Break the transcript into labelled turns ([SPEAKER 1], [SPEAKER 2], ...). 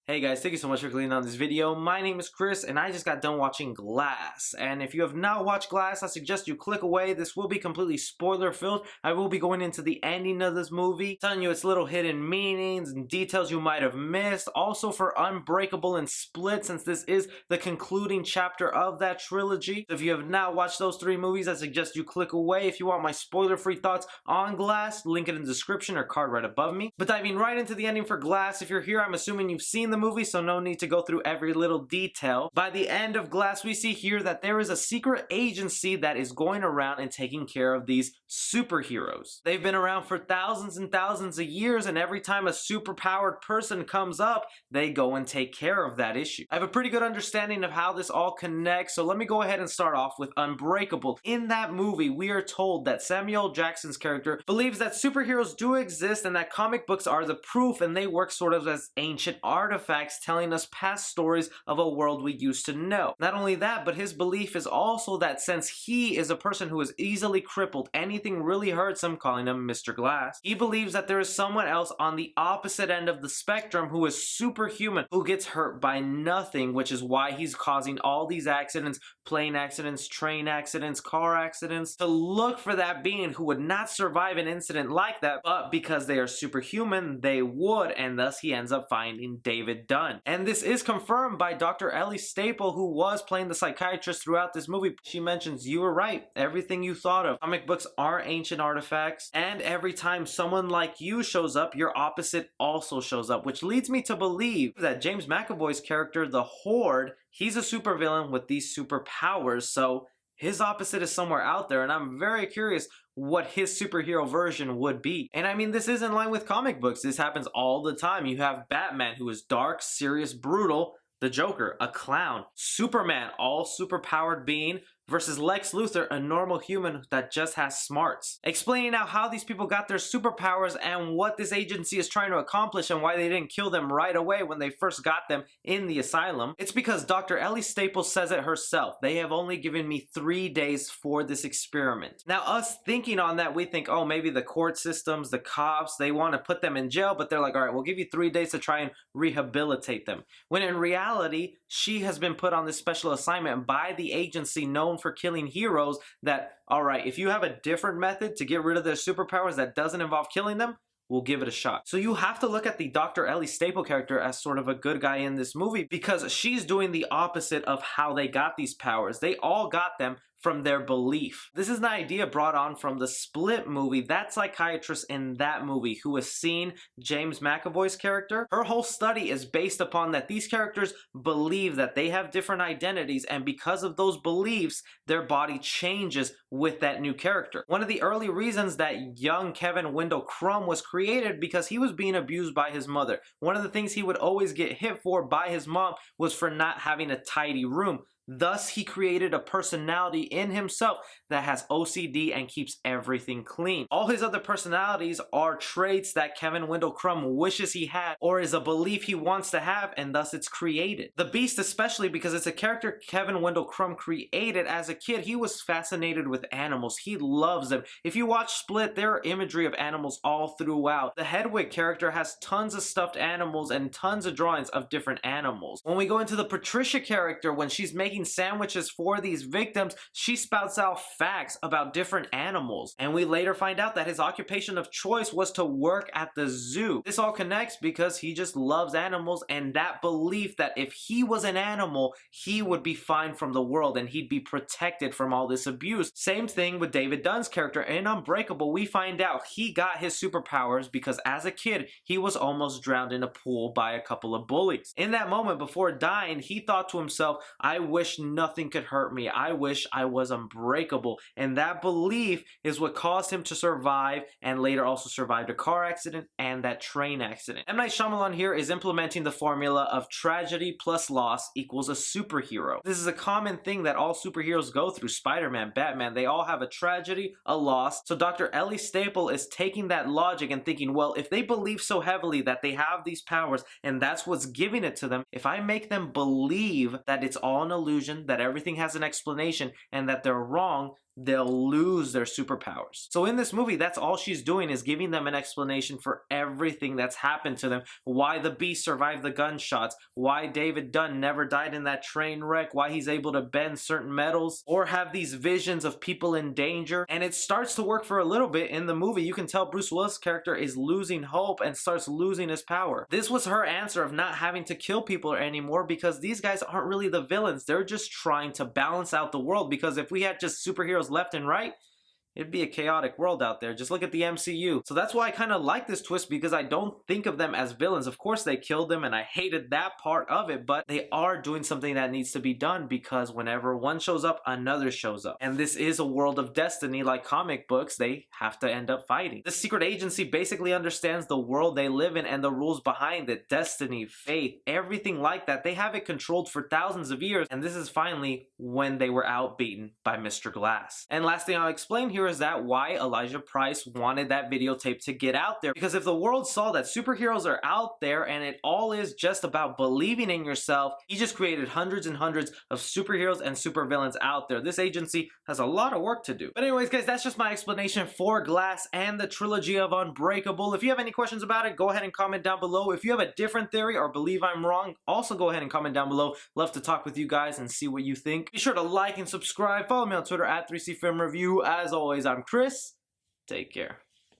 [SPEAKER 1] Hey guys, thank you so much for clicking on this video. My name is Chris and I just got done watching Glass. And if you have not watched Glass, I suggest you click away. This will be completely spoiler filled. I will be going into the ending of this movie, telling you its little hidden meanings and details you might have missed. Also for Unbreakable and Split, since this is the concluding chapter of that trilogy. So if you have not watched those three movies, I suggest you click away. If you want my spoiler-free thoughts on Glass, link it in the description or card right above me. But diving right into the ending for Glass, if you're here, I'm assuming you've seen the movie, so no need to go through every little detail. By the end of Glass, we see here that there is a secret agency that is going around and taking care of these superheroes. They've been around for thousands and thousands of years, and every time a superpowered person comes up, they go and take care of that issue. I have a pretty good understanding of how this all connects, so let me go ahead and start off with Unbreakable. In that movie, we are told that Samuel Jackson's character believes that superheroes do exist and that comic books are the proof, and they work sort of as ancient artifacts telling us past stories of a world we used to know. Not only that, but his belief is also that since he is a person who is easily crippled, anything really hurts him, calling him Mr. Glass. He believes that there is someone else on the opposite end of the spectrum who is superhuman, who gets hurt by nothing, which is why he's causing all these accidents, plane accidents, train accidents, car accidents, to look for that being who would not survive an incident like that, but because they are superhuman, they would, and thus he ends up finding David Dunn. And this is confirmed by Dr. Ellie Staple, who was playing the psychiatrist throughout this movie. She mentions, you were right, everything you thought of. Comic books are ancient artifacts, and every time someone like you shows up, your opposite also shows up, which leads me to believe that James McAvoy's character, the Horde, he's a supervillain with these superpowers, so his opposite is somewhere out there, and I'm very curious what his superhero version would be. And I mean, this is in line with comic books. This happens all the time. You have Batman, who is dark, serious, brutal. The Joker, a clown. Superman, all superpowered being, versus Lex Luthor, a normal human that just has smarts. Explaining now how these people got their superpowers and what this agency is trying to accomplish and why they didn't kill them right away when they first got them in the asylum. It's because Dr. Ellie Staples says it herself. They have only given me 3 days for this experiment. Now us thinking on that, we think, oh, maybe the court systems, the cops, they want to put them in jail, but they're like, all right, we'll give you 3 days to try and rehabilitate them. When in reality, she has been put on this special assignment by the agency known for killing heroes that, alright, if you have a different method to get rid of their superpowers that doesn't involve killing them, we'll give it a shot. So you have to look at the Dr. Ellie Staple character as sort of a good guy in this movie because she's doing the opposite of how they got these powers. They all got them from their belief. This is an idea brought on from the Split movie. That psychiatrist in that movie who has seen James McAvoy's character, her whole study is based upon that these characters believe that they have different identities, and because of those beliefs, their body changes with that new character. One of the early reasons that young Kevin Wendell Crumb was created because he was being abused by his mother. One of the things he would always get hit for by his mom was for not having a tidy room. Thus, he created a personality in himself that has OCD and keeps everything clean. All his other personalities are traits that Kevin Wendell Crumb wishes he had or is a belief he wants to have, and thus it's created. The Beast especially because it's a character Kevin Wendell Crumb created as a kid. He was fascinated with animals. He loves them. If you watch Split, there are imagery of animals all throughout. The Hedwig character has tons of stuffed animals and tons of drawings of different animals. When we go into the Patricia character, when she's making sandwiches for these victims, she spouts out facts about different animals. And we later find out that his occupation of choice was to work at the zoo. This all connects because he just loves animals, and that belief that if he was an animal, he would be fine from the world and he'd be protected from all this abuse. Same thing with David Dunn's character. In Unbreakable, we find out he got his superpowers because as a kid, he was almost drowned in a pool by a couple of bullies. In that moment before dying, he thought to himself, I wish nothing could hurt me. I wish I was unbreakable. And that belief is what caused him to survive and later also survived a car accident and that train accident. M. Night Shyamalan here is implementing the formula of tragedy plus loss equals a superhero. This is a common thing that all superheroes go through. Spider-Man, Batman, they all have a tragedy, a loss. So Dr. Ellie Staple is taking that logic and thinking, well, if they believe so heavily that they have these powers and that's what's giving it to them, if I make them believe that it's all an illusion, that everything has an explanation, and that they're wrong, they'll lose their superpowers. So in this movie, that's all she's doing, is giving them an explanation for everything that's happened to them. Why the Beast survived the gunshots, why David Dunn never died in that train wreck, why he's able to bend certain metals, or have these visions of people in danger. And it starts to work for a little bit in the movie. You can tell Bruce Willis' character is losing hope and starts losing his power. This was her answer of not having to kill people anymore, because these guys aren't really the villains. They're just trying to balance out the world, because if we had just superheroes left and right, it'd be a chaotic world out there. Just look at the MCU. So that's why I kind of like this twist, because I don't think of them as villains. Of course they killed them and I hated that part of it, but they are doing something that needs to be done, because whenever one shows up, another shows up. And this is a world of destiny like comic books. They have to end up fighting. The secret agency basically understands the world they live in and the rules behind it. Destiny, fate, everything like that. They have it controlled for thousands of years, and this is finally when they were outbeaten by Mr. Glass. And last thing I'll explain here is that why Elijah Price wanted that videotape to get out there, because if the world saw that superheroes are out there and it all is just about believing in yourself, he just created hundreds and hundreds of superheroes and supervillains out there. This agency has a lot of work to do. But anyways guys, that's just my explanation for Glass and the trilogy of Unbreakable. If you have any questions about it, go ahead and comment down below. If you have a different theory or believe I'm wrong, also go ahead and comment down below. Love to talk with you guys and see what you think. Be sure to like and subscribe. Follow me on Twitter at 3CFilmReview. As always, I'm Chris. Take care.